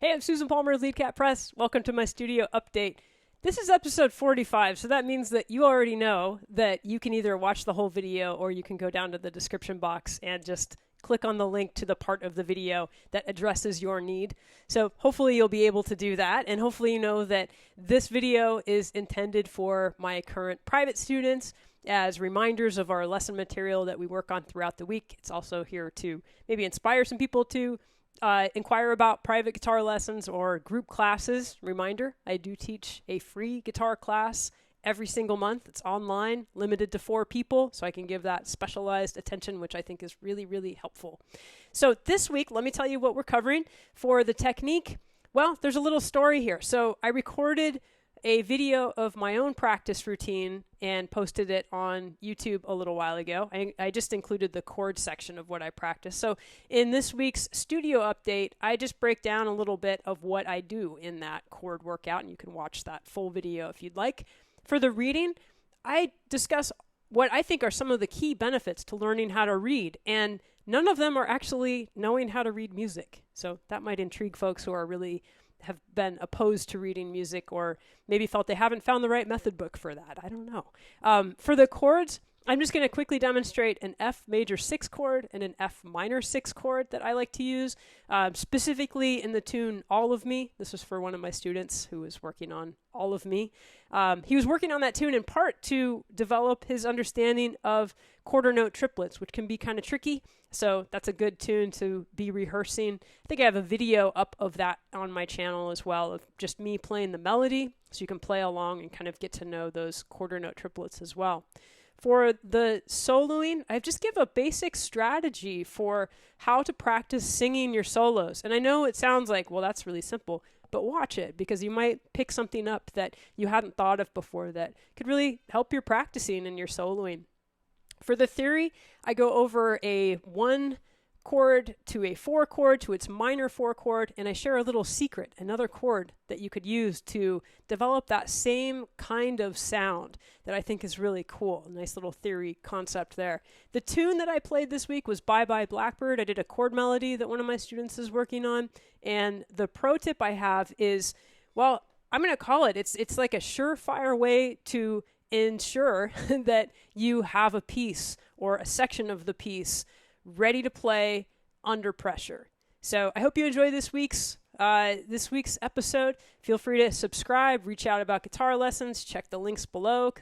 Hey, I'm Susan Palmer of Lead Cat Press. Welcome to my studio update. This is episode 45, so that means that you already know that you can either watch the whole video or you can go down to the description box and just click on the link to the part of the video that addresses your need. So hopefully you'll be able to do that, and hopefully you know that this video is intended for my current private students as reminders of our lesson material that we work on throughout the week. It's also here to maybe inspire some people to inquire about private guitar lessons or group classes. Reminder, I do teach a free guitar class every single month. It's online, limited to 4 people, so I can give that specialized attention, which I think is really, really helpful. So this week, let me tell you what we're covering. For the technique, well, there's a little story here. So I recorded a video of my own practice routine and posted it on YouTube a little while ago. I just included the chord section of what I practice. So in this week's studio update, I just break down a little bit of what I do in that chord workout, and you can watch that full video if you'd like. For the reading, I discuss what I think are some of the key benefits to learning how to read, and none of them are actually knowing how to read music. So that might intrigue folks who are really have been opposed to reading music, or maybe felt they haven't found the right method book for that. I don't know. For the chords, I'm just going to quickly demonstrate an F major 6 chord and an F minor 6 chord that I like to use, specifically in the tune All of Me. This was for one of my students who was working on All of Me. He was working on that tune in part to develop his understanding of quarter note triplets, which can be kind of tricky. So that's a good tune to be rehearsing. I think I have a video up of that on my channel as well, of just me playing the melody, so you can play along and kind of get to know those quarter note triplets as well. For the soloing, I just give a basic strategy for how to practice singing your solos. And I know it sounds like, well, that's really simple, but watch it, because you might pick something up that you hadn't thought of before that could really help your practicing and your soloing. For the theory, I go over a 1 chord to a 4 chord to its minor 4 chord, and I share a little secret, another chord that you could use to develop that same kind of sound that I think is really cool. A nice little theory concept there. The tune that I played this week was Bye Bye Blackbird. I did a chord melody that one of my students is working on, and the pro tip I have is, well, I'm going to call it, it's like a surefire way to ensure that you have a piece or a section of the piece ready to play under pressure. So I hope you enjoy this week's episode. Feel free to subscribe, reach out about guitar lessons, check the links below,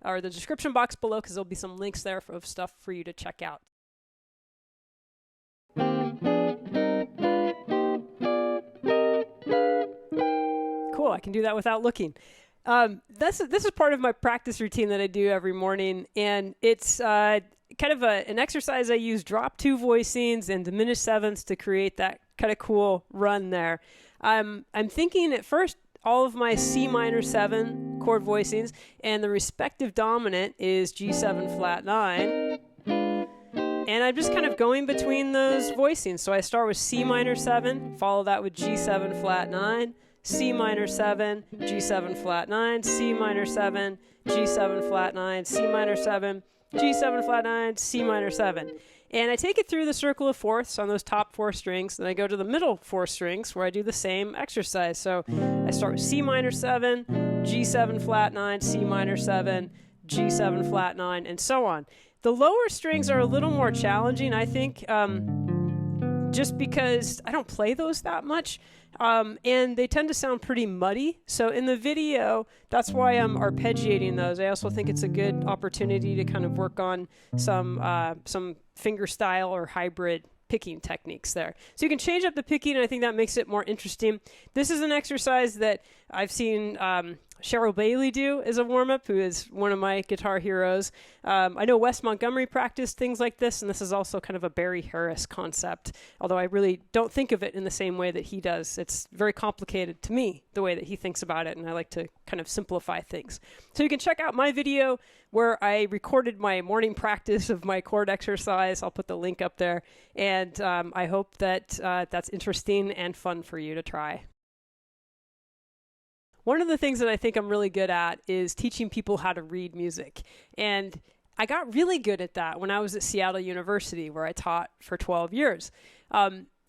or the description box below, because there'll be some links there of stuff for you to check out. Cool, I can do that without looking. This is part of my practice routine that I do every morning, and it's kind of an exercise. I use drop 2 voicings and diminished sevenths to create that kind of cool run there. I'm thinking at first all of my C minor 7 chord voicings, and the respective dominant is G7 flat 9. And I'm just kind of going between those voicings. So I start with C minor 7, follow that with G7 flat 9, C minor 7, G7 flat 9, C minor 7, G7 flat 9, C minor 7, G7 flat 9, C minor 7. And I take it through the circle of fourths on those top 4 strings, then I go to the middle 4 strings where I do the same exercise. So I start with C minor 7, G7 flat 9, C minor 7, G7 flat 9, and so on. The lower strings are a little more challenging, I think, just because I don't play those that much. And they tend to sound pretty muddy. So in the video, that's why I'm arpeggiating those. I also think it's a good opportunity to kind of work on some finger style or hybrid picking techniques there. So you can change up the picking, and I think that makes it more interesting. This is an exercise that I've seen Cheryl Bailey do as a warm-up, who is one of my guitar heroes. I know Wes Montgomery practiced things like this, and this is also kind of a Barry Harris concept, although I really don't think of it in the same way that he does. It's very complicated to me, the way that he thinks about it, and I like to kind of simplify things. So you can check out my video where I recorded my morning practice of my chord exercise. I'll put the link up there, and I hope that that's interesting and fun for you to try. One of the things that I think I'm really good at is teaching people how to read music. And I got really good at that when I was at Seattle University, where I taught for 12 years.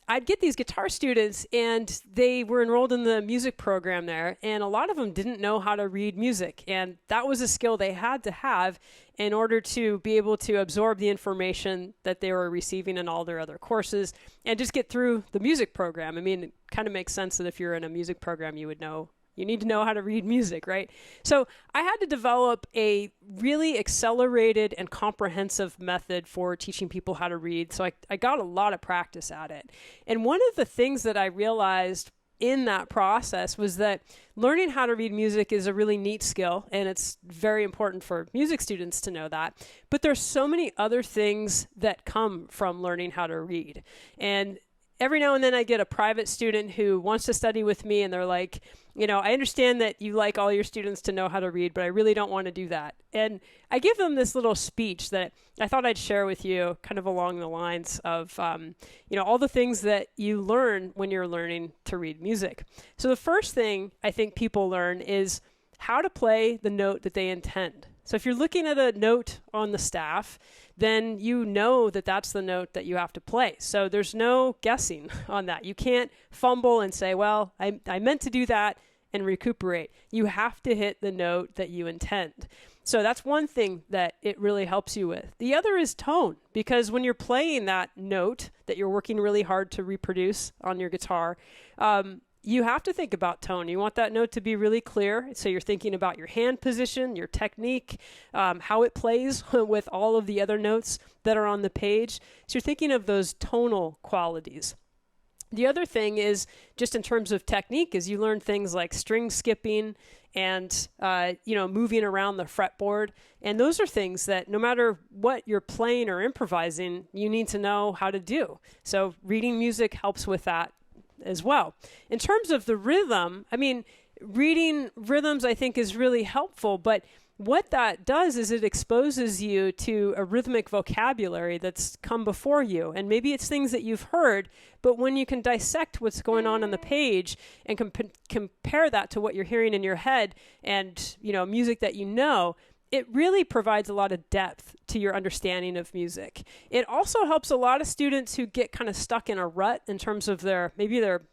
I'd get these guitar students and they were enrolled in the music program there, and a lot of them didn't know how to read music, and that was a skill they had to have in order to be able to absorb the information that they were receiving in all their other courses and just get through the music program. I mean, it kind of makes sense that if you're in a music program, you need to know how to read music, right? So I had to develop a really accelerated and comprehensive method for teaching people how to read. So I got a lot of practice at it. And one of the things that I realized in that process was that learning how to read music is a really neat skill, and it's very important for music students to know that. But there's so many other things that come from learning how to read. And every now and then I get a private student who wants to study with me, and they're like, I understand that you like all your students to know how to read, but I really don't want to do that. And I give them this little speech that I thought I'd share with you, kind of along the lines of, all the things that you learn when you're learning to read music. So the first thing I think people learn is how to play the note that they intend. So if you're looking at a note on the staff, then you know that that's the note that you have to play. So there's no guessing on that. You can't fumble and say, well, I meant to do that and recuperate. You have to hit the note that you intend. So that's one thing that it really helps you with. The other is tone, because when you're playing that note that you're working really hard to reproduce on your guitar, you have to think about tone. You want that note to be really clear. So you're thinking about your hand position, your technique, how it plays with all of the other notes that are on the page. So you're thinking of those tonal qualities. The other thing is, just in terms of technique, is you learn things like string skipping and, moving around the fretboard. And those are things that no matter what you're playing or improvising, you need to know how to do. So reading music helps with that as well. In terms of the rhythm, reading rhythms I think is really helpful, but what that does is it exposes you to a rhythmic vocabulary that's come before you. And maybe it's things that you've heard, but when you can dissect what's going on the page and compare that to what you're hearing in your head and, music that it really provides a lot of depth to your understanding of music. It also helps a lot of students who get kind of stuck in a rut in terms of they're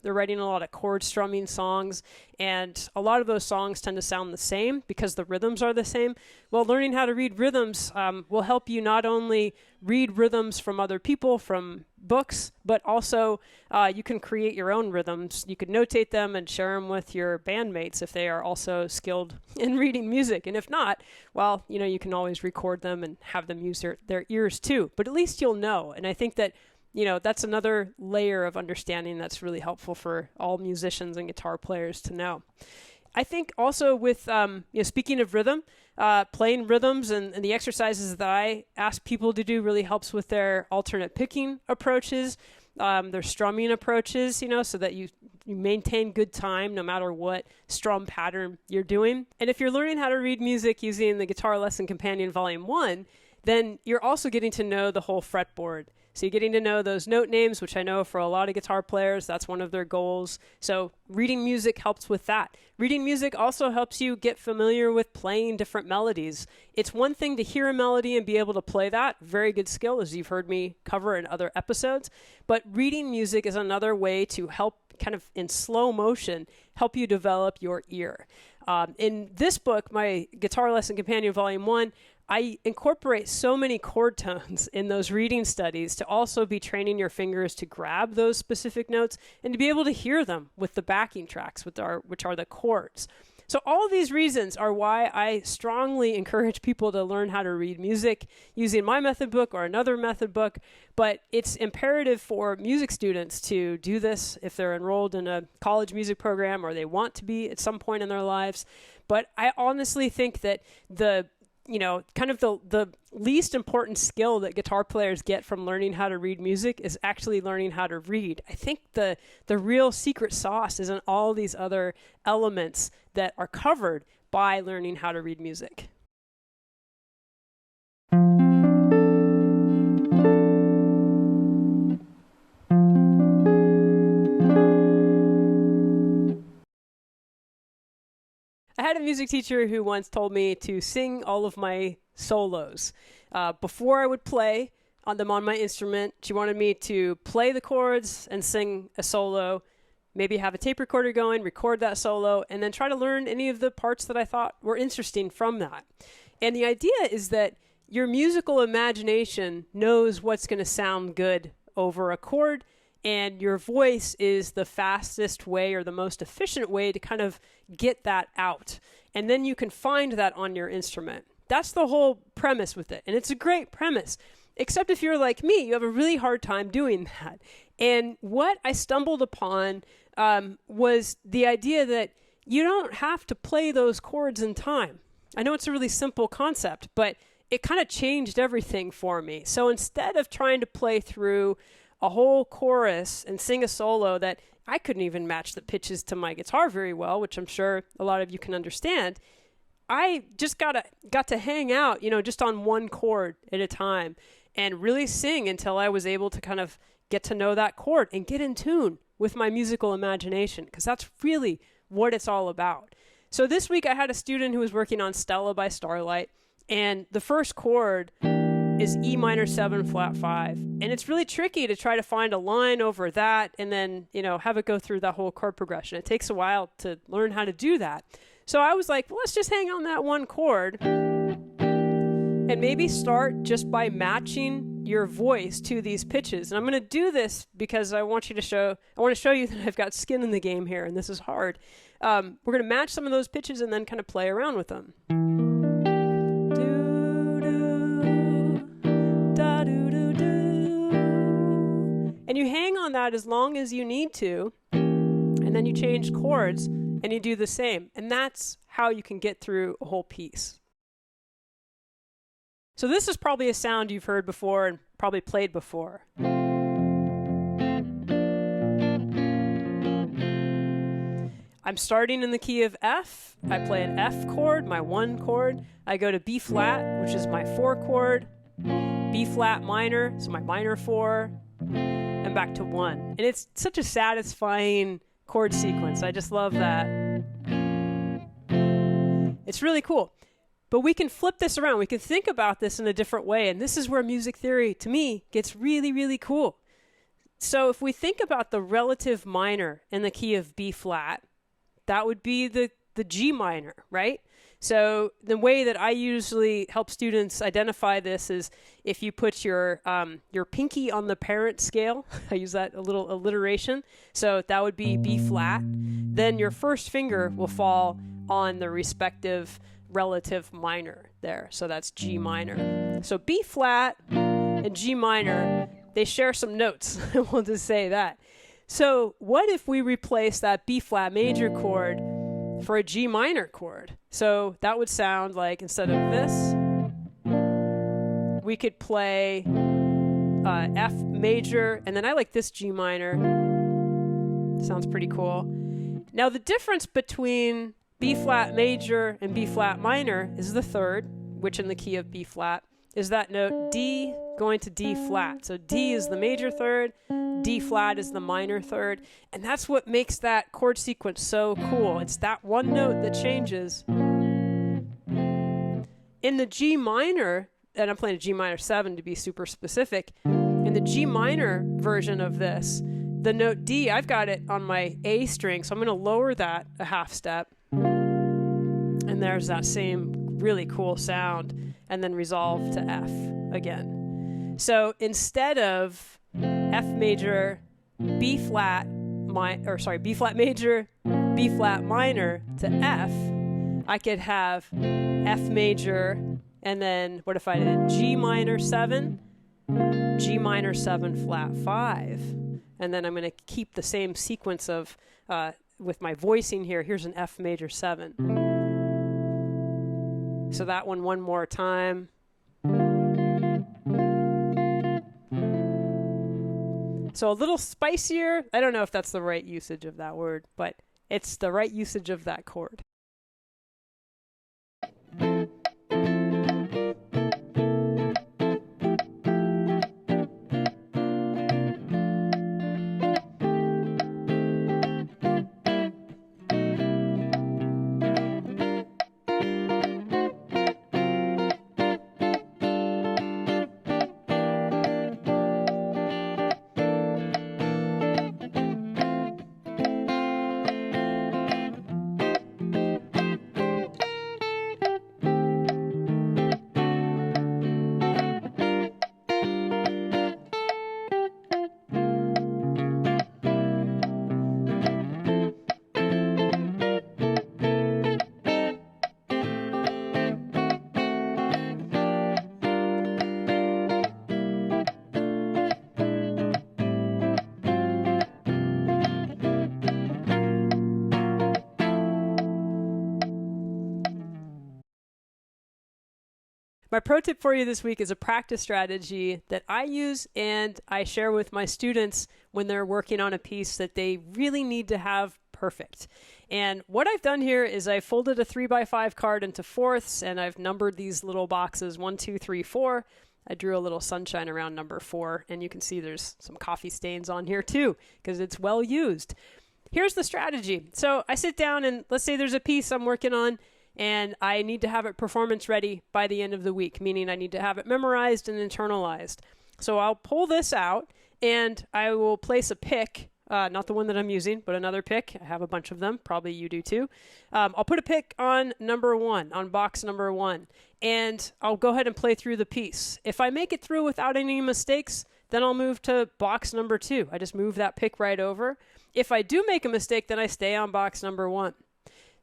writing a lot of chord strumming songs, and a lot of those songs tend to sound the same because the rhythms are the same. Well, learning how to read rhythms will help you not only read rhythms from other people, from books, but also you can create your own rhythms. You could notate them and share them with your bandmates if they are also skilled in reading music. And if not, well, you can always record them and have them use their ears too. But at least you'll know. And I think that, that's another layer of understanding that's really helpful for all musicians and guitar players to know. I think also with, speaking of rhythm, playing rhythms and the exercises that I ask people to do really helps with their alternate picking approaches, their strumming approaches, so that you maintain good time no matter what strum pattern you're doing. And if you're learning how to read music using the Guitar Lesson Companion Volume 1, then you're also getting to know the whole fretboard. So you're getting to know those note names, which I know for a lot of guitar players, that's one of their goals. So reading music helps with that. Reading music also helps you get familiar with playing different melodies. It's one thing to hear a melody and be able to play that. Very good skill, as you've heard me cover in other episodes. But reading music is another way to help, kind of in slow motion, help you develop your ear. In this book, my Guitar Lesson Companion Volume 1, I incorporate so many chord tones in those reading studies to also be training your fingers to grab those specific notes and to be able to hear them with the backing tracks, which are the chords. So all of these reasons are why I strongly encourage people to learn how to read music using my method book or another method book. But it's imperative for music students to do this if they're enrolled in a college music program or they want to be at some point in their lives. But I honestly think that the least important skill that guitar players get from learning how to read music is actually learning how to read. I think the real secret sauce is in all these other elements that are covered by learning how to read music. I had a music teacher who once told me to sing all of my solos. Before I would play, them on my instrument. She wanted me to play the chords and sing a solo, maybe have a tape recorder going, record that solo, and then try to learn any of the parts that I thought were interesting from that. And the idea is that your musical imagination knows what's going to sound good over a chord, and your voice is the fastest way or the most efficient way to kind of get that out. And then you can find that on your instrument. That's the whole premise with it. And it's a great premise, except if you're like me, you have a really hard time doing that. And what I stumbled upon was the idea that you don't have to play those chords in time. I know it's a really simple concept, but it kind of changed everything for me. So instead of trying to play through a whole chorus and sing a solo that I couldn't even match the pitches to my guitar very well, which I'm sure a lot of you can understand, I just got to hang out, just on one chord at a time and really sing until I was able to kind of get to know that chord and get in tune with my musical imagination, because that's really what it's all about. So this week I had a student who was working on Stella by Starlight, and the first chord is E minor 7 flat 5. And it's really tricky to try to find a line over that and then, have it go through that whole chord progression. It takes a while to learn how to do that. So I was like, well, let's just hang on that one chord and maybe start just by matching your voice to these pitches. And I'm going to do this because I want to show you that I've got skin in the game here, and this is hard. We're going to match some of those pitches and then kind of play around with them. And you hang on that as long as you need to, and then you change chords and you do the same. And that's how you can get through a whole piece. So this is probably a sound you've heard before and probably played before. I'm starting in the key of F. I play an F chord, my 1 chord. I go to B flat, which is my 4 chord. B flat minor, so my minor 4. And back to 1. And it's such a satisfying chord sequence. I just love that. It's really cool. But we can flip this around. We can think about this in a different way. And this is where music theory, to me, gets really, really cool. So if we think about the relative minor in the key of B flat, that would be the G minor, right? So the way that I usually help students identify this is if you put your pinky on the parent scale. I use that a little alliteration. So that would be B flat. Then your first finger will fall on the respective relative minor there. So that's G minor. So B flat and G minor, they share some notes. We'll just say that. So what if we replace that B flat major chord for a G minor chord? So that would sound like, instead of this, we could play F major, and then I like this G minor. Sounds pretty cool. Now the difference between B flat major and B flat minor is the third, which in the key of B flat is that note D going to D flat. So D is the major third, D flat is the minor third, and that's what makes that chord sequence so cool. It's that one note that changes. In the G minor, and I'm playing a G minor 7 to be super specific, in the G minor version of this, the note D, I've got it on my A string, so I'm going to lower that a half step. And there's that same really cool sound, and then resolve to F again. So instead of F major, B flat major, B flat minor to F, I could have F major, and then what if I did G minor 7, G minor 7 flat 5, and then I'm going to keep the same sequence of with my voicing here. Here's an F major 7. So that one more time. So a little spicier. I don't know if that's the right usage of that word, but it's the right usage of that chord. My pro tip for you this week is a practice strategy that I use and I share with my students when they're working on a piece that they really need to have perfect. And what I've done here is I folded a 3x5 card into fourths, and I've numbered these little boxes 1, 2, 3, 4. I drew a little sunshine around number 4, and you can see there's some coffee stains on here too because it's well used. Here's the strategy. So I sit down and let's say there's a piece I'm working on and I need to have it performance ready by the end of the week, meaning I need to have it memorized and internalized. So I'll pull this out and I will place a pick, not the one that I'm using, but another pick. I have a bunch of them. Probably you do too. I'll put a pick on number 1, on box number 1, and I'll go ahead and play through the piece. If I make it through without any mistakes, then I'll move to box number 2. I just move that pick right over. If I do make a mistake, then I stay on box number 1.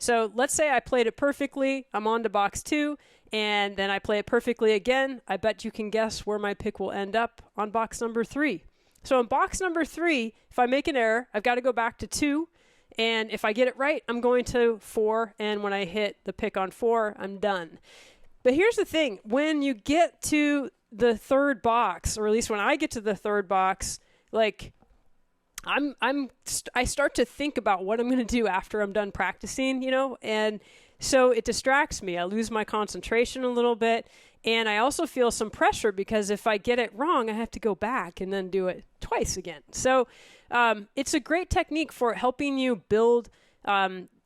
So let's say I played it perfectly, I'm on to box 2, and then I play it perfectly again. I bet you can guess where my pick will end up on box number 3. So in box number 3, if I make an error, I've got to go back to 2, and if I get it right, I'm going to 4, and when I hit the pick on 4, I'm done. But here's the thing, when you get to the third box, or at least when I get to the third box, like I start to think about what I'm going to do after I'm done practicing, and so it distracts me. I lose my concentration a little bit, and I also feel some pressure because if I get it wrong, I have to go back and then do it twice again. So it's a great technique for helping you build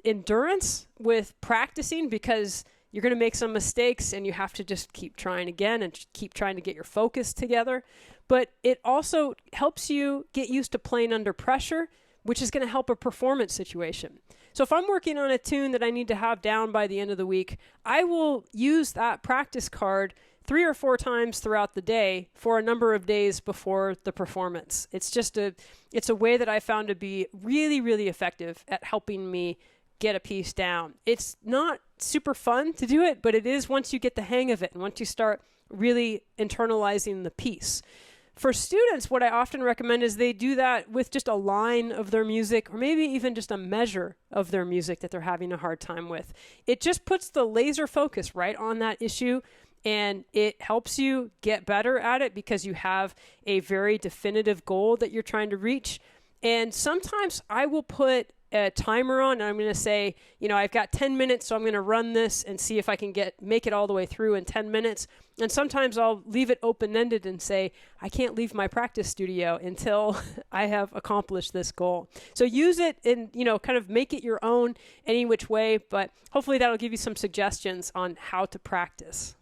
endurance with practicing because you're going to make some mistakes and you have to just keep trying again and keep trying to get your focus together. But it also helps you get used to playing under pressure, which is going to help a performance situation. So if I'm working on a tune that I need to have down by the end of the week, I will use that practice card 3 or 4 times throughout the day for a number of days before the performance. It's a way that I found to be really, really effective at helping me get a piece down. It's not super fun to do it, but it is once you get the hang of it and once you start really internalizing the piece. For students, what I often recommend is they do that with just a line of their music or maybe even just a measure of their music that they're having a hard time with. It just puts the laser focus right on that issue and it helps you get better at it because you have a very definitive goal that you're trying to reach. And sometimes I will put a timer on and I'm going to say, I've got 10 minutes, so I'm going to run this and see if I can make it all the way through in 10 minutes. And sometimes I'll leave it open-ended and say, I can't leave my practice studio until I have accomplished this goal. So use it and, kind of make it your own any which way, but hopefully that'll give you some suggestions on how to practice.